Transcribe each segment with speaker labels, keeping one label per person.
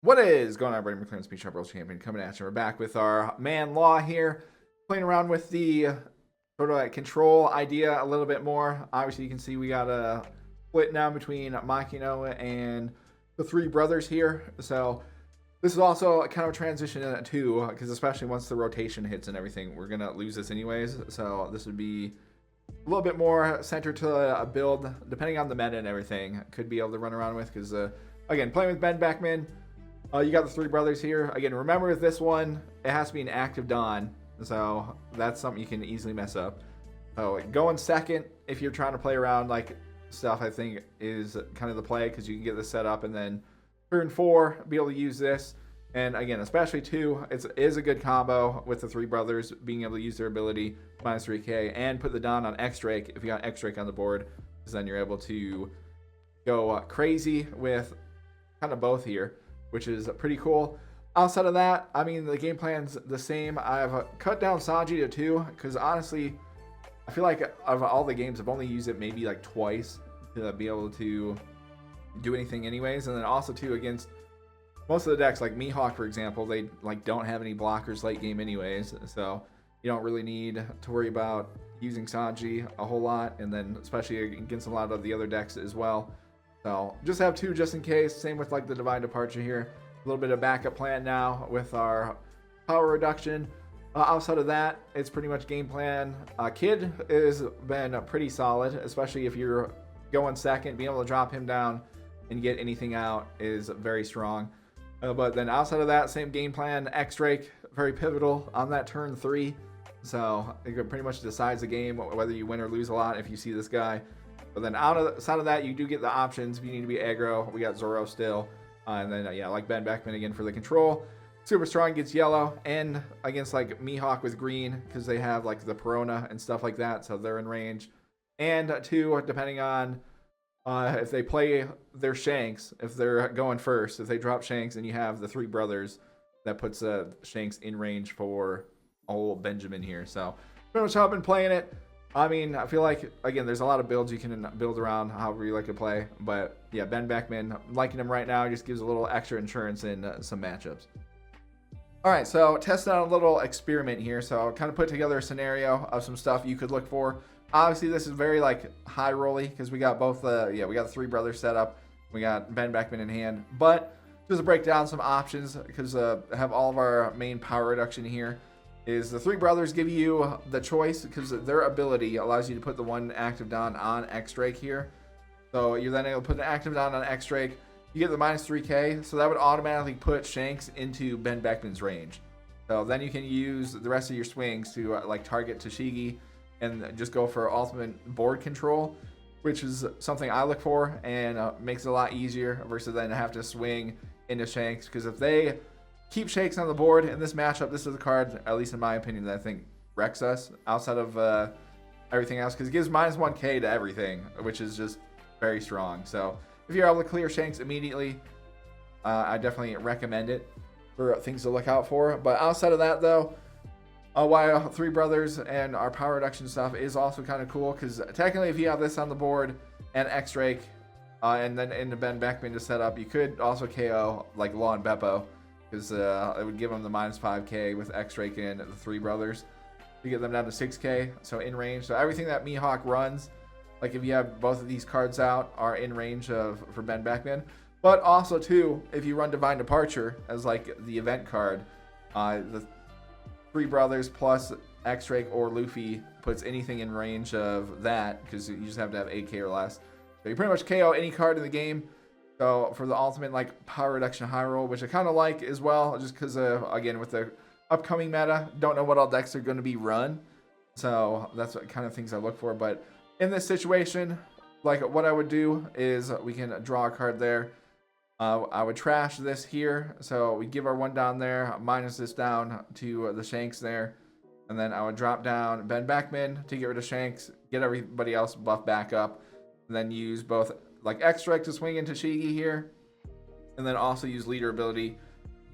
Speaker 1: What is going on, Brady McLaren, Speed Shop World Champion, coming at you. We're back with our man Law here, playing around with the sort of like control idea a little bit more. Obviously, you can see we got a split now between Makino and the three brothers here. So this is also kind of a transition too, because especially once the rotation hits and everything, we're gonna lose this anyways. So this would be a little bit more centered to a build, depending on the meta and everything. Could be able to run around with because again, playing with Ben Beckman. You got the three brothers here. Again, remember with this one, it has to be an active Dawn. So that's something you can easily mess up. So going second, if you're trying to play around like stuff, I think is kind of the play because you can get this set up and then turn 4, be able to use this. And again, especially 2, it is a good combo with the three brothers being able to use their ability minus 3k and put the Dawn on X-Drake if you got X-Drake on the board, because then you're able to go crazy with kind of both here, which is pretty cool. Outside of that, I mean, the game plan's the same. I've cut down Sanji to 2 because honestly, I feel like of all the games, I've only used it maybe like twice to be able to do anything anyways. And then also too, against most of the decks, like Mihawk, for example, they like don't have any blockers late game anyways. So you don't really need to worry about using Sanji a whole lot. And then especially against a lot of the other decks as well. So just have 2 just in case. Same with like the Divine Departure here. A little bit of backup plan now with our power reduction. Outside of that, it's pretty much game plan. Kid has been pretty solid, especially if you're going second. Being able to drop him down and get anything out is very strong. But then outside of that, same game plan. X-Drake, very pivotal on that turn 3. So it pretty much decides the game, whether you win or lose a lot if you see this guy. But then outside of that, you do get the options if you need to be aggro. We got Zoro still. And then, yeah, like Ben Beckman again for the control. Super strong, gets yellow. And against like Mihawk with green, because they have like the Perona and stuff like that. So they're in range. And 2, depending on if they play their Shanks, if they're going first, if they drop Shanks and you have the three brothers, that puts Shanks in range for old Benjamin here. So pretty much how I've been playing it. I mean, I feel like, again, there's a lot of builds you can build around however you like to play. But, yeah, Ben Beckman, liking him right now, just gives a little extra insurance in some matchups. All right, so testing out a little experiment here. So I'll kind of put together a scenario of some stuff you could look for. Obviously, this is very, like, high rolly because we got both, we got the three brothers set up. We got Ben Beckman in hand. But just to break down some options, because I have all of our main power reduction here. Is the three brothers give you the choice because their ability allows you to put the one active Dawn on X-Drake here. So you're then able to put an active Dawn on X-Drake. You get the minus 3k, so that would automatically put Shanks into Ben Beckman's range. So then you can use the rest of your swings to like target Tashigi and just go for ultimate board control, which is something I look for and makes it a lot easier versus then have to swing into Shanks, because if they keep Shanks on the board in this matchup, this is a card, at least in my opinion, that I think wrecks us outside of everything else, because it gives minus 1k to everything, which is just very strong. So if you're able to clear Shanks immediately, I definitely recommend it for things to look out for. But outside of that, though, while three brothers and our power reduction stuff is also kind of cool, because technically if you have this on the board and X-Drake and then into Ben Beckman to set up, you could also KO like Law and Beppo, because it would give them the minus 5k with X-Drake and the three brothers to get them down to 6k, so in range. So everything that Mihawk runs, like if you have both of these cards out, are in range of for Ben Beckman. But also too, if you run Divine Departure as like the event card, the three brothers plus X-Drake or Luffy puts anything in range of that, because you just have to have 8k or less. So you pretty much KO any card in the game. So for the ultimate like power reduction high roll, which I kind of like as well, just because again with the upcoming meta, don't know what all decks are going to be run. So that's what kind of things I look for. But in this situation, like what I would do is we can draw a card there. I would trash this here. So we give our one down there, minus this down to the Shanks there. And then I would drop down Ben Beckman to get rid of Shanks, get everybody else buff back up, and then use both like X-Drake to swing into Shigi here, and then also use leader ability,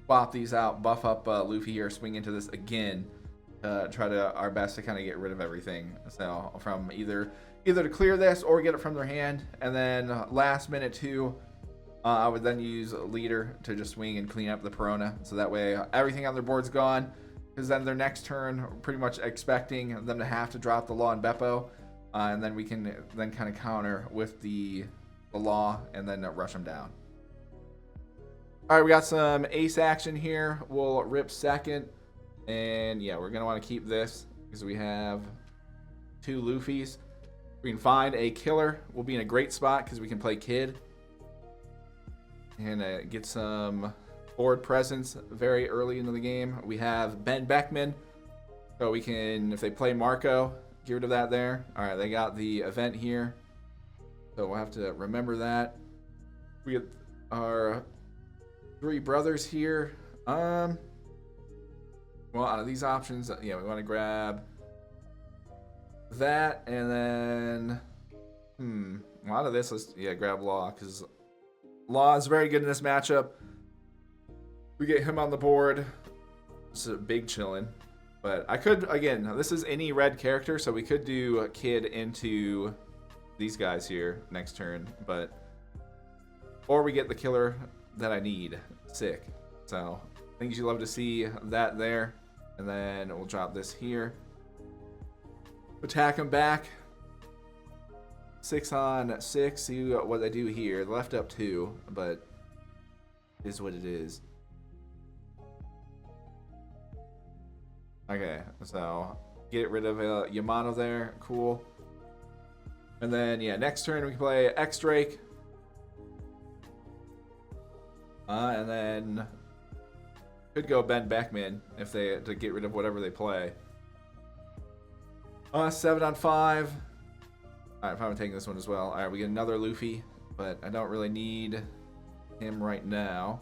Speaker 1: swap these out, buff up Luffy here, swing into this again, try to our best to kind of get rid of everything. So from either to clear this or get it from their hand, and then last minute too, I would then use leader to just swing and clean up the Perona, so that way everything on their board's gone. Because then their next turn, pretty much expecting them to have to drop the Law and Beppo, and then we can then kind of counter with the Law and then rush them down. All right, we got some ace action here. We'll rip second, and yeah, we're gonna want to keep this because we have 2 Luffys. We can find a killer. We'll be in a great spot because we can play Kid and get some board presence very early into the game. We have Ben Beckman, so we can, if they play Marco, get rid of that there. All right, they got the event here, so we'll have to remember that. We have our 3 brothers here. Well, out of these options, yeah, we want to grab that, and then a lot of this, let's grab Law, because Law is very good in this matchup. We get him on the board. It's a big chillin'. But I could, again, this is any red character, so we could do a Kid into these guys here next turn, or we get the killer that I need. Sick. So things you love to see that there. And then we'll drop this here. Attack him back. 6 on 6. See what they do here. They left up 2, but it is what it is. Okay, so get rid of Yamato there. Cool. And then, yeah, next turn we can play X-Drake. And then could go Ben Beckman if they to get rid of whatever they play. 7 on 5. Alright, I'm taking this one as well. Alright, we get another Luffy, but I don't really need him right now.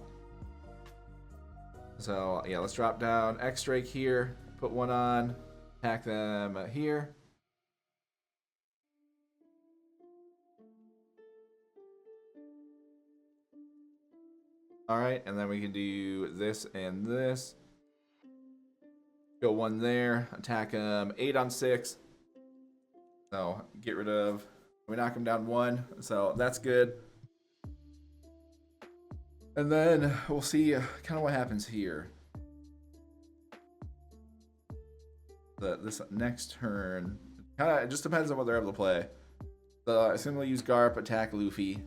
Speaker 1: So, yeah, let's drop down X-Drake here. Put one on. Attack them here. Alright, and then we can do this and this. Go one there. Attack him 8 on 6. So, get rid of... We knock him down 1. So, that's good. And then we'll see kind of what happens here. This next turn, it just depends on what they're able to play. So I assume we'll use Garp, attack Luffy.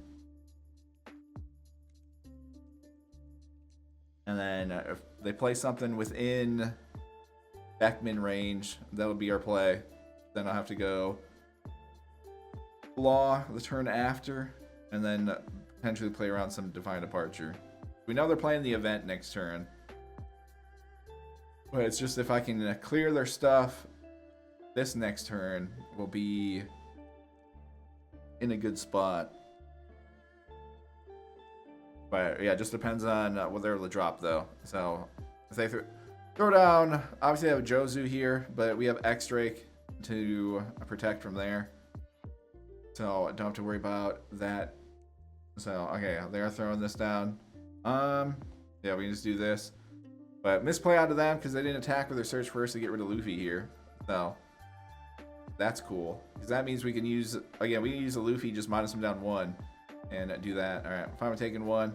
Speaker 1: And then if they play something within Beckman range, that'll be our play. Then I'll have to go Law the turn after, and then potentially play around some Divine Departure. We know they're playing the event next turn. But it's just if I can clear their stuff, this next turn will be in a good spot. But yeah, it just depends on what they're able to drop though. So if they throw down, obviously I have Jozu here, but we have X-Drake to protect from there. So I don't have to worry about that. So okay, they are throwing this down. Yeah, we can just do this. But misplay out of them because they didn't attack with their search first to get rid of Luffy here. So that's cool. Because that means we can use, again, we can use a Luffy, just minus him down 1 and do that. Alright, if I'm taking 1.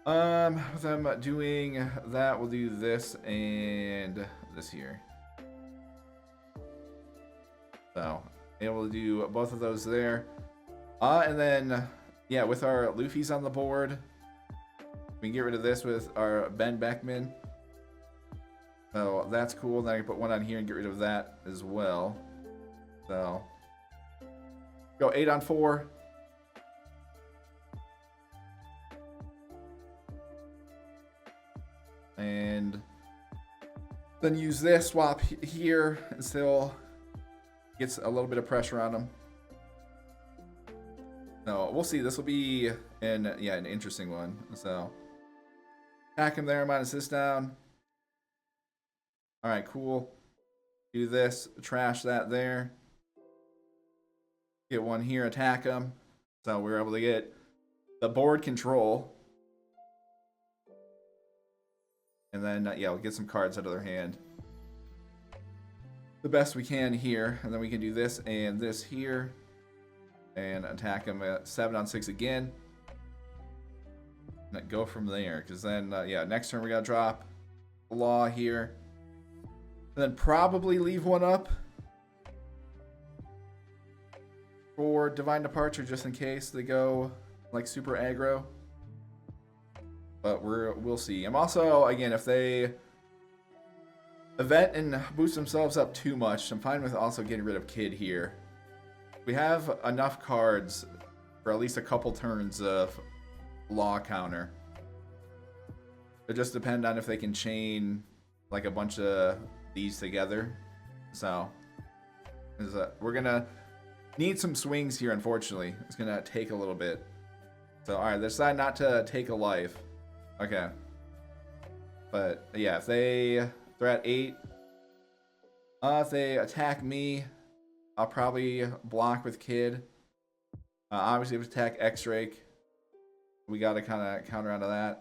Speaker 1: With them doing that, we'll do this and this here. So, able to do both of those there. And then, yeah, with our Luffy's on the board, we can get rid of this with our Ben Beckman. So that's cool. Then I can put one on here and get rid of that as well. So go 8 on 4. And then use this, swap here, and still gets a little bit of pressure on them. So we'll see. This will be an interesting one. So attack him there, minus this down. Alright, cool. Do this, trash that there. Get one here, attack him. So we're able to get the board control. And then, yeah, we'll get some cards out of their hand. The best we can here. And then we can do this and this here. And attack him at 7 on 6 again. go from there. Because then, yeah, next turn we got to drop Law here. And then probably leave one up for Divine Departure just in case they go like super aggro. But we'll see. I'm also, again, if they event and boost themselves up too much, I'm fine with also getting rid of Kid here. We have enough cards for at least a couple turns of Law counter. It just depends on if they can chain like a bunch of these together. So we're gonna need some swings here, unfortunately. It's gonna take a little bit. So alright, they decide not to take a life. Okay. But yeah, if they're at 8. If they attack me, I'll probably block with Kid. Obviously, if they attack X-Rake, we gotta kind of counter onto that.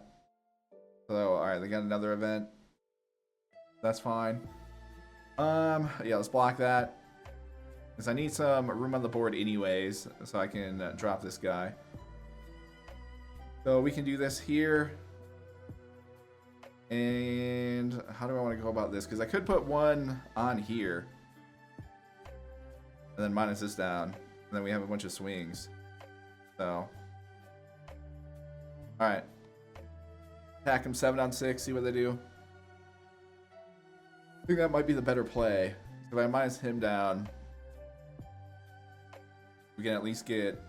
Speaker 1: So, alright, they got another event. That's fine. Yeah, let's block that. Because I need some room on the board anyways, so I can drop this guy. So we can do this here. And how do I want to go about this? Because I could put one on here. And then minus this down. And then we have a bunch of swings. So. Alright. Attack them 7 on 6, see what they do. I think that might be the better play. If I minus him down, we can at least get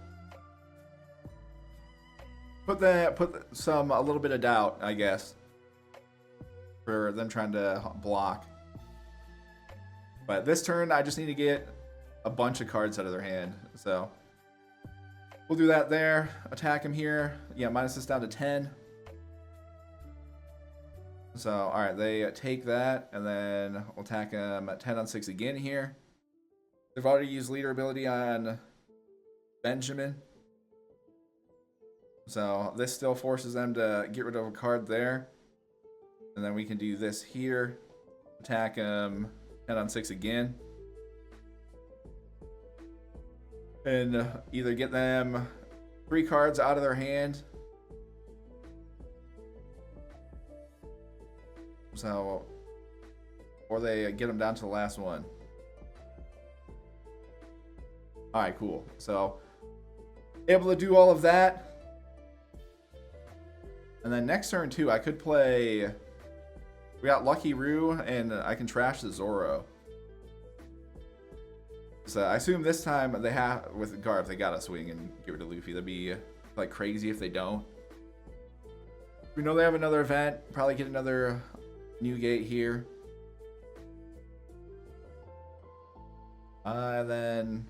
Speaker 1: put a little bit of doubt, I guess, for them trying to block. But this turn, I just need to get a bunch of cards out of their hand. So we'll do that there. Attack him here. Yeah, minus this down to 10. So, alright, they take that, and then we'll attack him at 10 on 6 again here. They've already used leader ability on Benjamin. So, this still forces them to get rid of a card there. And then we can do this here. Attack him 10 on 6 again. And either get them 3 cards out of their hand. So, or they get them down to the last one. Alright, cool. So, able to do all of that. And then next turn, too, I could play... We got Lucky Roo, and I can trash the Zoro. So, I assume this time they have... With Garth, they gotta swing and get rid of Luffy. That'd be, like, crazy if they don't. We know they have another event. Probably get another... New gate here. Then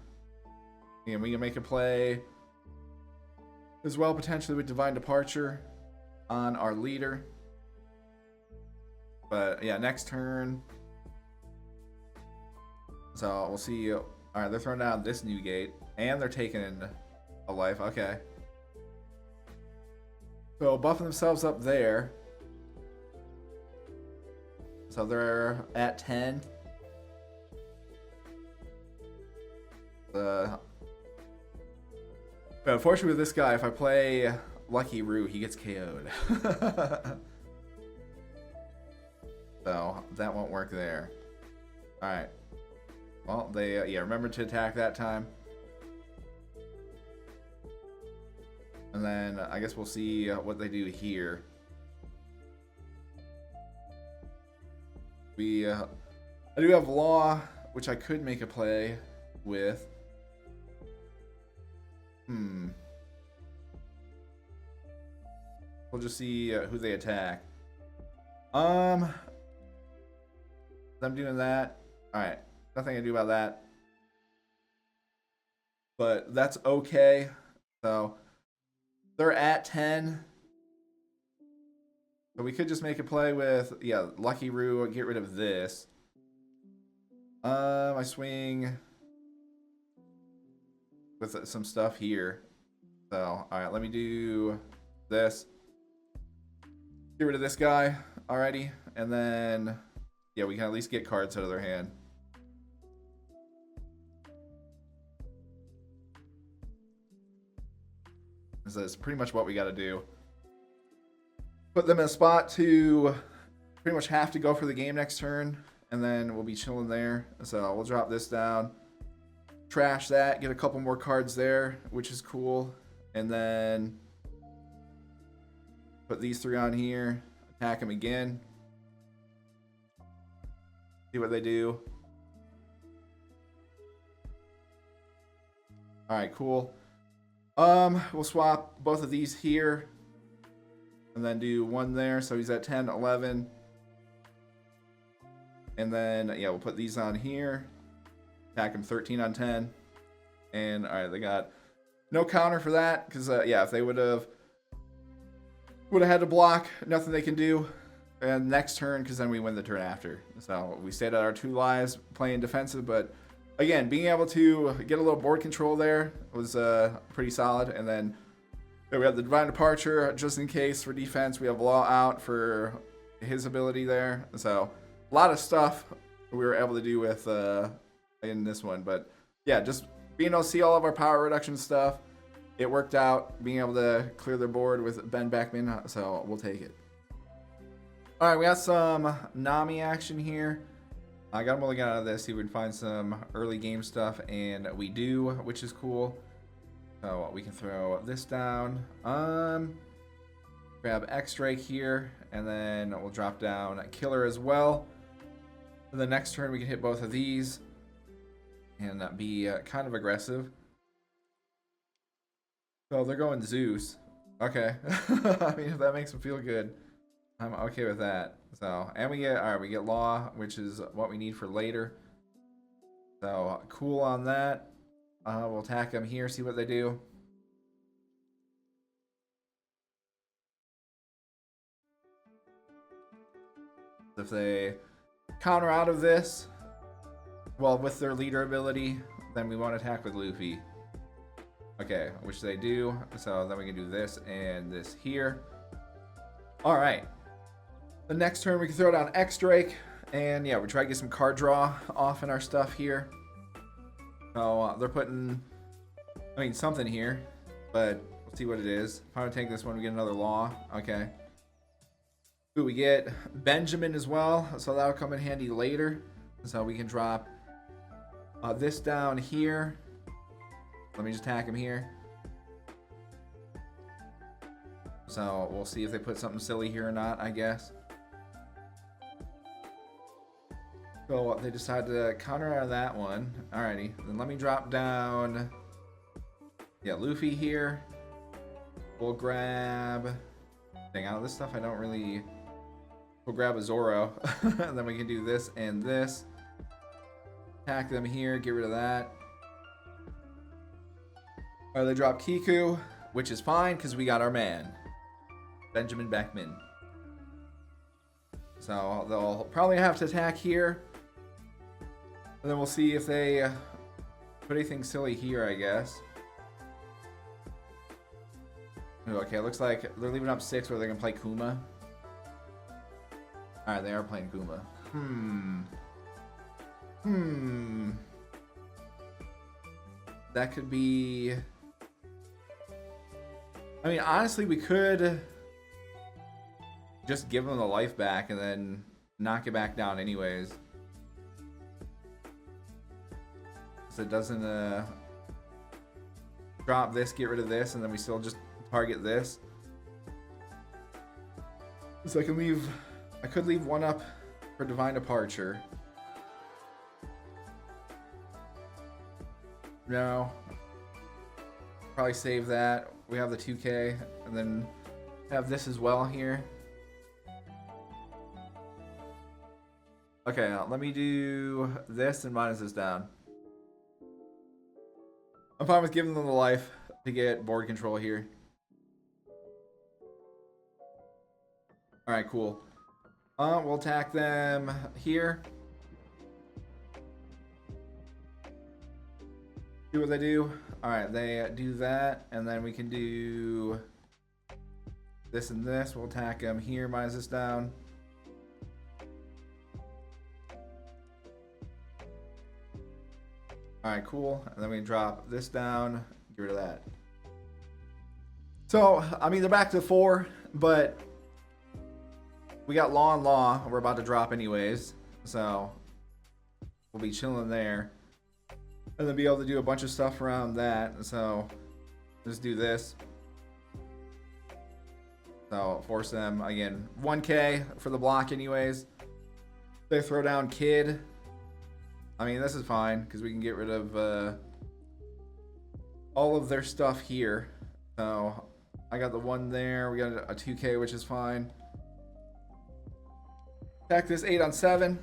Speaker 1: again, we can make a play as well, potentially with Divine Departure on our leader. But yeah, next turn. So we'll see. Alright, they're throwing down this new gate. And they're taking a life. Okay. So buffing themselves up there. So they're at 10. But unfortunately with this guy, if I play Lucky Roo, he gets KO'd. So that won't work there. Alright. Well, they, yeah, remember to attack that time. And then I guess we'll see what they do here. I do have Law, which I could make a play with. We'll just see who they attack. Them doing that. Alright. Nothing I can do about that. But that's okay. So they're at 10. So we could just make a play with, yeah, Lucky Roo, get rid of this. I swing with some stuff here. So, alright, let me do this. Get rid of this guy already. And then, yeah, we can at least get cards out of their hand. So that's pretty much what we got to do. put them in a spot to pretty much have to go for the game next turn, and then we'll be chilling there. So we'll drop this down, trash that, get a couple more cards there, which is cool, and then put these 3 on here, attack them again, see what they do. All right, cool. We'll swap both of these here and then do 1 there, so he's at 10, 11. And then, yeah, we'll put these on here. Attack him 13 on 10. And, all right, they got no counter for that. Because, yeah, if they would have had to block, nothing they can do. And next turn, because then we win the turn after. So we stayed at our 2 lives, playing defensive. But, again, being able to get a little board control there was pretty solid. And then we have the Divine Departure, just in case for defense. We have Law out for his ability there. So a lot of stuff we were able to do with in this one, but yeah, just being able to see all of our power reduction stuff, it worked out. Being able to clear their board with Ben Beckman, so we'll take it. All right, we got some Nami action here. I got a mulligan out of this. See if we can find some early game stuff, and we do, which is cool. So we can throw this down. Grab X-Drake here, and then we'll drop down Killer as well. For the next turn, we can hit both of these and be kind of aggressive. So they're going Zeus. Okay. I mean, if that makes them feel good, I'm okay with that. So, and we get Law, which is what we need for later. So, cool on that. We'll attack them here, see what they do. If they counter out of this, well, with their leader ability, then we want to attack with Luffy. Okay, which they do. So then we can do this and this here. All right. The next turn we can throw down X-Drake, and yeah, we try to get some card draw off in our stuff here. So they're putting, I mean, something here, but we'll see what it is. If I want to take this one, we get another Law. Okay. Ooh, we get Benjamin as well, so that'll come in handy later. So we can drop this down here. Let me just attack him here. So we'll see if they put something silly here or not, I guess. So they decide to counter out of that one. Alrighty, then let me drop down, yeah, Luffy here. We'll grab, dang, out of this stuff I don't really, we'll grab a Zoro. And then we can do this and this. Attack them here, get rid of that. They drop Kiku, which is fine because we got our man, Benjamin Beckman. So they'll probably have to attack here. And then we'll see if they put anything silly here, I guess. Okay, it looks like they're leaving up 6 where they're going to play Kuma. Alright, they are playing Kuma. That could be, I mean, honestly, we could just give them the life back and then knock it back down anyways. So it doesn't drop this, get rid of this, and then we still just target this. So I could leave 1 up for Divine Departure. No. Probably save that. We have the 2K, and then have this as well here. Okay, let me do this and minus this down. I'm fine with giving them the life to get board control here. Alright, cool. We'll attack them here. See what they do. Alright, they do that, and then we can do this and this. We'll attack them here, minus this down. Alright, cool. And then we can drop this down, get rid of that. So, I mean, they're back to 4, but we got Law and Law. We're about to drop anyways, so we'll be chilling there, and then be able to do a bunch of stuff around that. So just do this. So force them again. 1K for the block anyways. They throw down Kid. I mean, this is fine because we can get rid of all of their stuff here. So I got the one there. We got a 2K, which is fine. Attack this 8 on 7.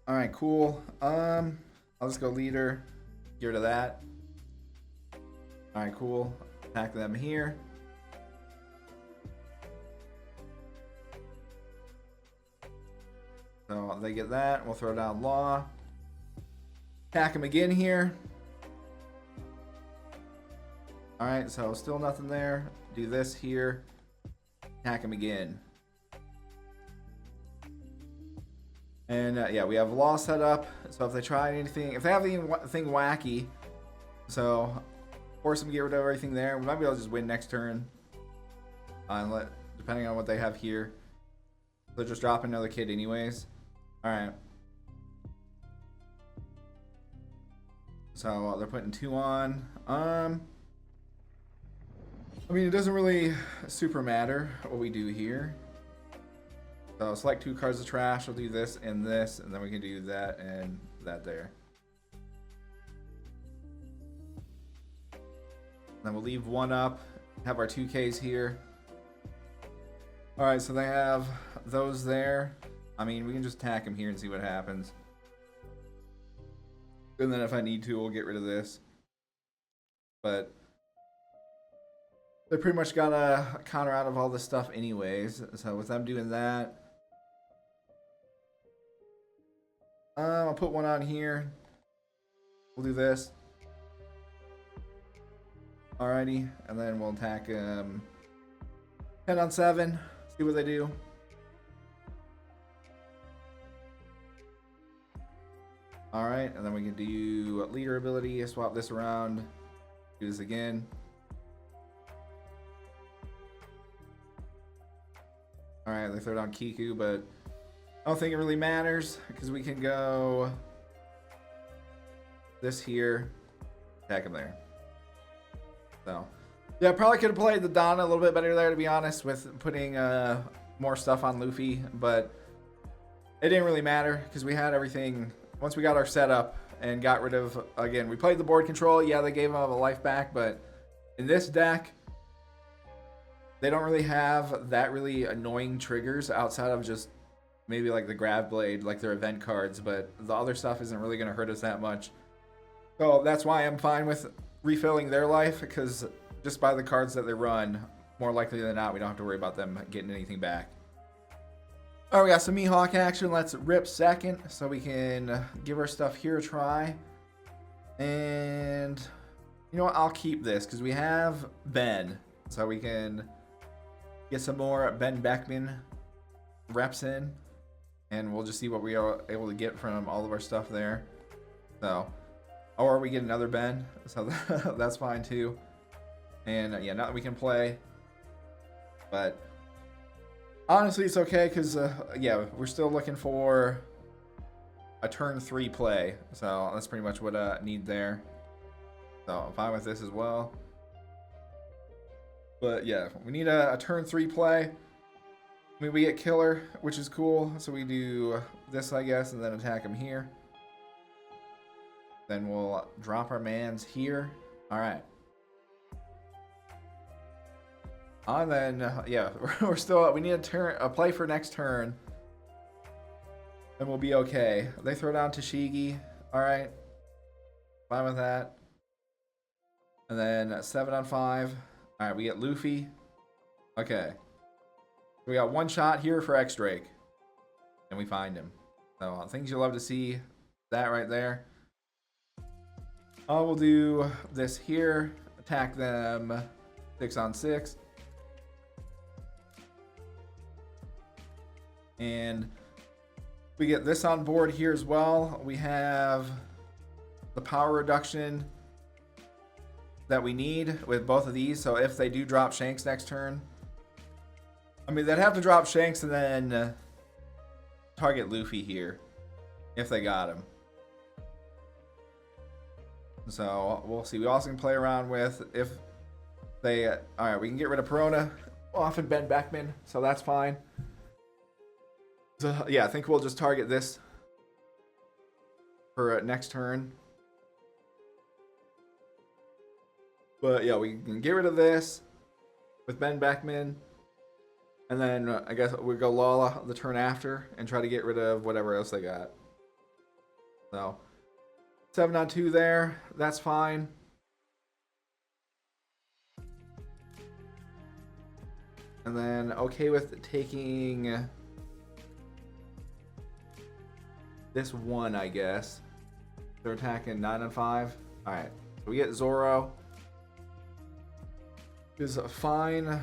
Speaker 1: All right, cool. I'll just go leader. Get rid of that. All right, cool. Attack them here. So they get that. We'll throw down Law. Attack him again here. All right, so still nothing there. Do this here. Attack him again. And yeah, we have Law set up. So if they try anything, if they have anything wacky, so force them to get rid of everything there. We might be able to just win next turn. Depending on what they have here. They'll just drop another Kid anyways. Alright. So they're putting 2 on. I mean, it doesn't really super matter what we do here. So select 2 cards of trash. We'll do this, and then we can do that and that there. Then we'll leave 1 up. Have our 2Ks here. Alright, so they have those there. I mean, we can just attack them here and see what happens. And then if I need to, we'll get rid of this. But they pretty much got a counter out of all this stuff anyways. So with them doing that, I'll put 1 on here. We'll do this. Alrighty, and then we'll attack 10 on 7. See what they do. Alright, and then we can do leader ability, swap this around, do this again. Alright, they throw down Kiku, but I don't think it really matters because we can go this here, attack him there. So, yeah, probably could have played the Donna a little bit better there, to be honest, with putting more stuff on Luffy, but it didn't really matter because we had everything. Once we got our setup and got rid of, again, we played the board control. Yeah, they gave him a life back, but in this deck, they don't really have that really annoying triggers outside of just maybe like the grab blade, like their event cards, but the other stuff isn't really going to hurt us that much. So that's why I'm fine with refilling their life, because just by the cards that they run, more likely than not, we don't have to worry about them getting anything back. All right, we got some Mihawk action. Let's rip second so we can give our stuff here a try. And you know what? I'll keep this because we have Ben, so we can get some more Ben Beckman reps in, and we'll just see what we are able to get from all of our stuff there. So, or we get another Ben, so that's fine too. And yeah, now that we can play, but honestly, it's okay because, yeah, we're still looking for a turn 3 play. So that's pretty much what I need there. So I'm fine with this as well. But yeah, we need a turn 3 play. I mean, we get killer, which is cool. So we do this, I guess, and then attack him here. Then we'll drop our mans here. All right. And then, yeah, we're still, we need a play for next turn. And we'll be okay. They throw down Tashigi. All right. Fine with that. And then 7 on 5. All right, we get Luffy. Okay. We got 1 shot here for X-Drake. And we find him. So, things you'll love to see. That right there. We'll do this here. Attack them 6 on 6. And we get this on board here as well. We have the power reduction. that we need with both of these. So if they do drop Shanks next turn, I mean, they'd have to drop Shanks and then target Luffy here if they got him. So we'll see. We also can play around with if they... all right, we can get rid of Perona off and Ben Beckman, so that's fine. So yeah, I think we'll just target this for next turn. But yeah, we can get rid of this with Ben Beckman. And then I guess we go Lala the turn after and try to get rid of whatever else they got. So 7-on-2 there. That's fine. And then okay with taking this one, I guess. They're attacking 9-on-5. Alright. So we get Zoro. Is fine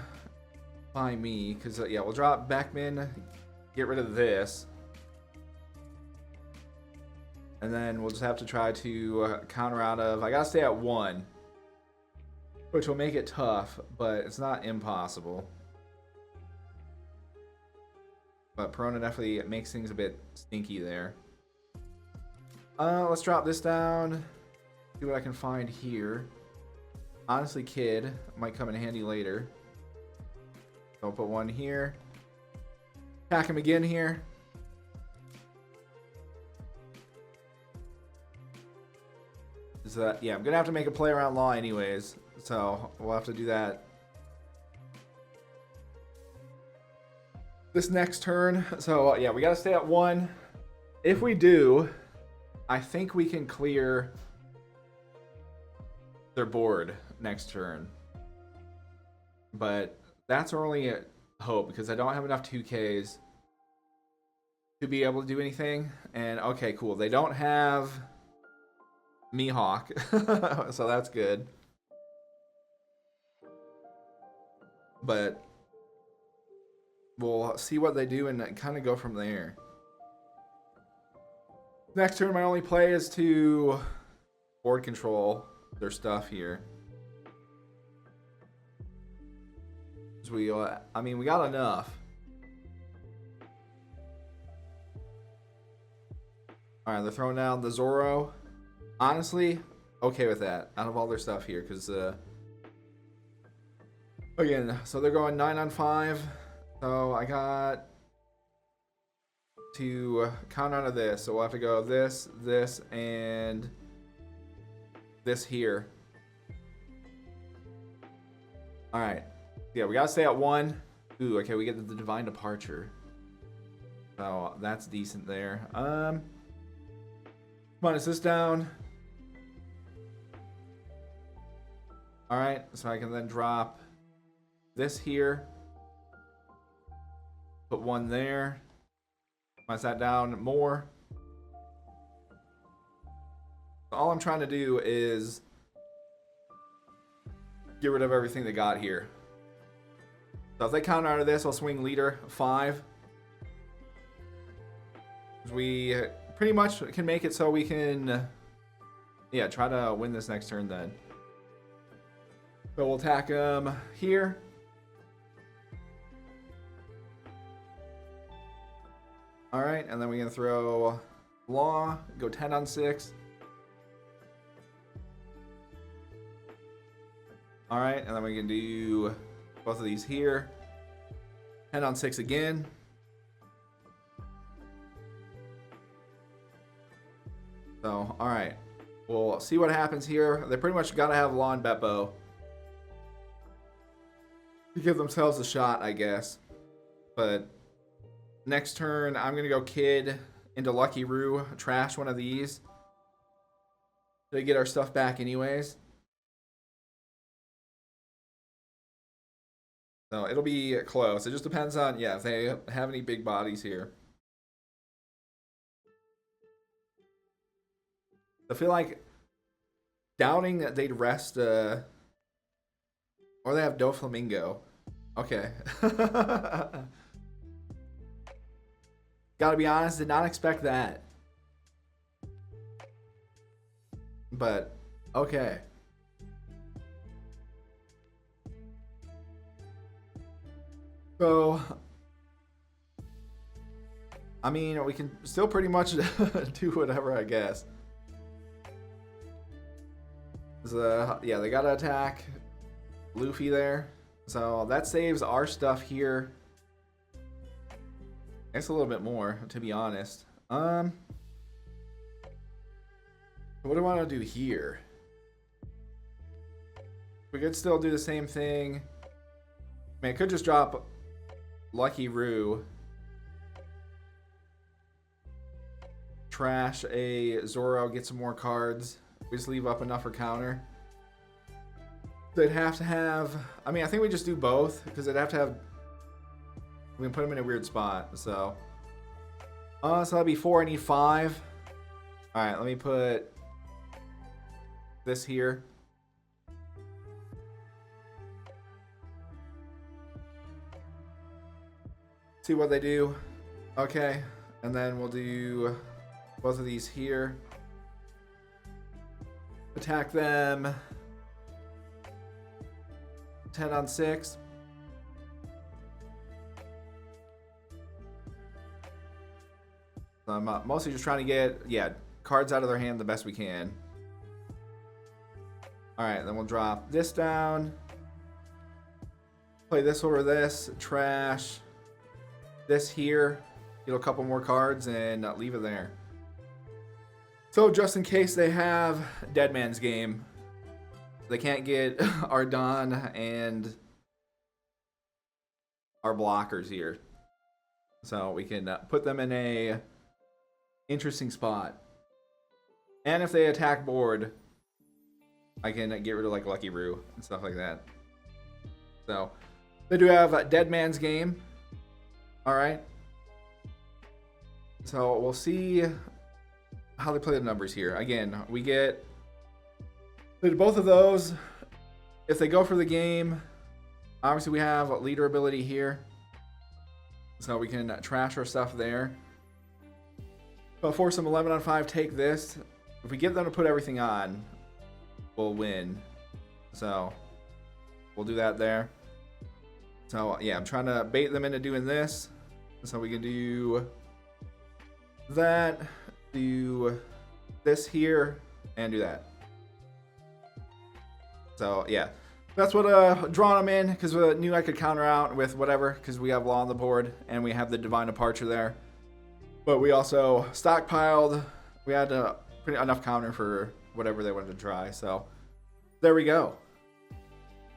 Speaker 1: by me. Because, yeah, we'll drop Beckman. Get rid of this. And then we'll just have to try to counter out of... I gotta stay at 1. Which will make it tough, but it's not impossible. But Perona definitely makes things a bit stinky there. Let's drop this down. See what I can find here. Honestly, Kid might come in handy later. So I'll put one here. Attack him again here. So, yeah, I'm going to have to make a play around Law anyways. So we'll have to do that this next turn. So, yeah, we got to stay at 1. If we do, I think we can clear their board next turn. But that's our only hope because I don't have enough 2Ks to be able to do anything. And, okay, cool. They don't have Mihawk, so that's good. But we'll see what they do and kind of go from there. Next turn, my only play is to board control their stuff here. We, I mean, we got enough. All right, they're throwing down the Zoro. Honestly, okay with that. Out of all their stuff here, because again, so they're going 9-on-5. So I got to count out of this. So we'll have to go this, this, and this here. All right. Yeah, we gotta stay at 1. Ooh, okay, we get the Divine Departure. So that's decent there. Minus this down. All right, so I can then drop this here. Put 1 there. Minus that down more. All I'm trying to do is get rid of everything they got here. So if they counter out of this, I'll swing leader 5. We pretty much can make it so we can, yeah, try to win this next turn then. So we'll attack them here. All right, and then we can throw Law, go 10-on-6. All right, and then we can do both of these here. 10-on-6 again. So, all right. We'll see what happens here. They pretty much got to have Law and Beppo to give themselves a shot, I guess. But next turn, I'm going to go Kid into Lucky Roo. Trash one of these. To get our stuff back anyways. So it'll be close. It just depends on, yeah, if they have any big bodies here. I feel like doubting that they'd rest, or they have Doflamingo. Okay. Gotta be honest, did not expect that. But, okay. So, I mean, we can still pretty much do whatever, I guess. So, yeah, they gotta attack Luffy there. So that saves our stuff here. It's a little bit more, to be honest. What do I want to do here? We could still do the same thing. I mean, I could just drop Lucky Roo. Trash a Zoro, get some more cards. We just leave up enough for counter. They'd have to have... I mean, I think we just do both, because they'd have to have... We can put them in a weird spot, so... so that'd be 4, I need 5. Alright, let me put... this here. See what they do. Okay, and then we'll do both of these here. Attack them. 10 on 6. So I'm mostly just trying to get, cards out of their hand the best we can. Alright, then we'll drop this down. Play this over this. Trash. This here. Get a couple more cards and leave it there. So just in case they have Dead Man's Game, they can't get our Don and our blockers here. So we can put them in a interesting spot. And if they attack board, I can get rid of like Lucky Roo and stuff like that. So they do have Dead Man's Game. Alright. So we'll see how they play the numbers here. Again, we get both of those. If they go for the game, obviously we have leader ability here. So we can trash our stuff there. But for some 11 on 5, take this. If we get them to put everything on, we'll win. So we'll do that there. So yeah, I'm trying to bait them into doing this. So we can do that, do this here, and do that. So yeah, that's what drawing them in, because we knew I could counter out with whatever, because we have Law on the board and we have the Divine Departure there. But we also stockpiled. We had enough counter for whatever they wanted to try. So there we go.